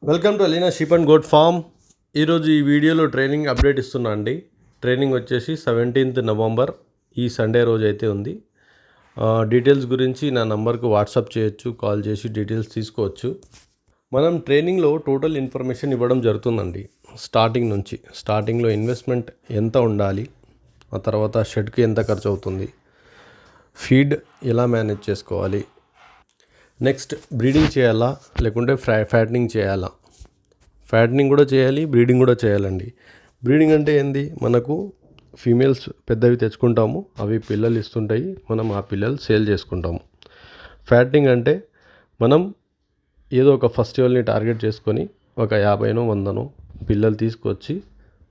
Welcome to Alina sheep and goat farm. ఈరోజు ఈ వీడియోలో ట్రైనింగ్ అప్డేట్ ఇస్తున్నా అండి. ట్రైనింగ్ వచ్చేసి 17th నవంబర్ ఈ సండే రోజు అయితే ఉంది. డీటెయిల్స్ గురించి నా నంబర్కి వాట్సాప్ చేయొచ్చు, కాల్ చేసి డీటెయిల్స్ తీసుకోవచ్చు. మనం ట్రైనింగ్లో టోటల్ ఇన్ఫర్మేషన్ ఇవ్వడం జరుగుతుందండి. స్టార్టింగ్లో ఇన్వెస్ట్మెంట్ ఎంత ఉండాలి, ఆ తర్వాత షెడ్కి ఎంత ఖర్చు అవుతుంది, ఫీడ్ ఎలా మేనేజ్ చేసుకోవాలి, నెక్స్ట్ బ్రీడింగ్ చేయాలా లేకుంటే ఫ్యాటనింగ్ చేయాలా. ఫ్యాటనింగ్ కూడా చేయాలి, బ్రీడింగ్ కూడా చేయాలండి. బ్రీడింగ్ అంటే ఏంది, మనకు ఫీమేల్స్ పెద్దవి తెచ్చుకుంటాము, అవి పిల్లలు ఇస్తుంటాయి, మనం ఆ పిల్లలు సేల్ చేసుకుంటాము. ఫ్యాటనింగ్ అంటే మనం ఏదో ఒక ఫెస్టివల్ని టార్గెట్ చేసుకొని ఒక 50నో 100నో పిల్లలు తీసుకొచ్చి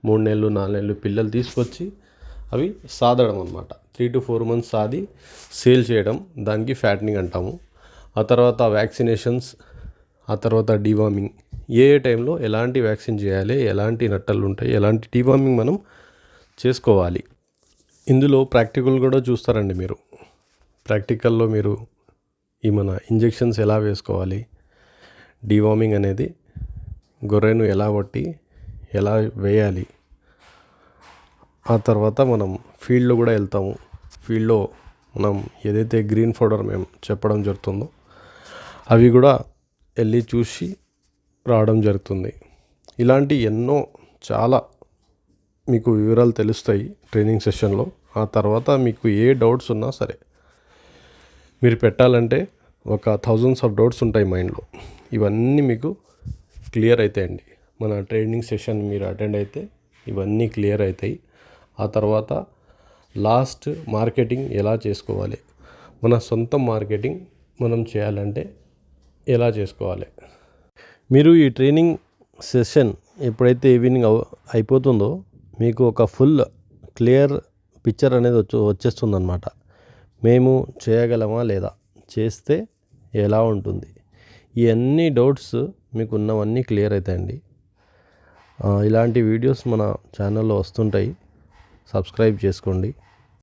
3 నెలలు 4 నెలలు పిల్లలు తీసుకొచ్చి అవి సాదడం అనమాట. 3 to 4 months సాది సేల్ చేయడం, దానికి ఫ్యాటనింగ్ అంటాము. ఆ తర్వాత వ్యాక్సినేషన్స్, ఆ తర్వాత డీవార్మింగ్, ఏ టైంలో ఎలాంటి వ్యాక్సిన్ చేయాలి, ఎలాంటి నట్టలు ఉంటాయి, ఎలాంటి డీవార్మింగ్ మనం చేసుకోవాలి. ఇందులో ప్రాక్టికల్ కూడా చూస్తారండి మీరు. ప్రాక్టికల్లో మీరు ఈ మన ఇంజెక్షన్స్ ఎలా వేసుకోవాలి, డీవార్మింగ్ అనేది గొర్రెను ఎలా కొట్టి ఎలా వేయాలి. ఆ తర్వాత మనం ఫీల్డ్లో కూడా వెళ్తాము. ఫీల్డ్లో మనం ఏదైతే గ్రీన్ ఫోడర్ మేము చెప్పడం జరుగుతుందో అవి కూడా వెళ్ళి చూసి రావడం జరుగుతుంది. ఇలాంటి ఎన్నో చాలా మీకు వివరాలు తెలుస్తాయి ట్రైనింగ్ సెషన్లో. ఆ తర్వాత మీకు ఏ డౌట్స్ ఉన్నా సరే మీరు పెట్టాలంటే ఒక thousands of డౌట్స్ ఉంటాయి మైండ్లో. ఇవన్నీ మీకు క్లియర్ అవుతాయండి. మన ట్రైనింగ్ సెషన్ మీరు అటెండ్ అయితే ఇవన్నీ క్లియర్ అవుతాయి. ఆ తర్వాత లాస్ట్ మార్కెటింగ్ ఎలా చేసుకోవాలి, మన సొంత మార్కెటింగ్ మనం చేయాలంటే ఎలా చేసుకోవాలి. మీరు ఈ ట్రైనింగ్ సెషన్ ఎప్పుడైతే ఈవినింగ్ అయిపోతుందో మీకు ఒక ఫుల్ క్లియర్ పిక్చర్ అనేది వచ్చేస్తుందన్నమాట. మేము చేయగలమా లేదా, చేస్తే ఎలా ఉంటుంది, ఈ అన్ని డౌట్స్ మీకు ఉన్నవన్నీ క్లియర్ అవుతాయండి. ఇలాంటి వీడియోస్ మన ఛానల్లో వస్తుంటాయి, సబ్స్క్రైబ్ చేసుకోండి.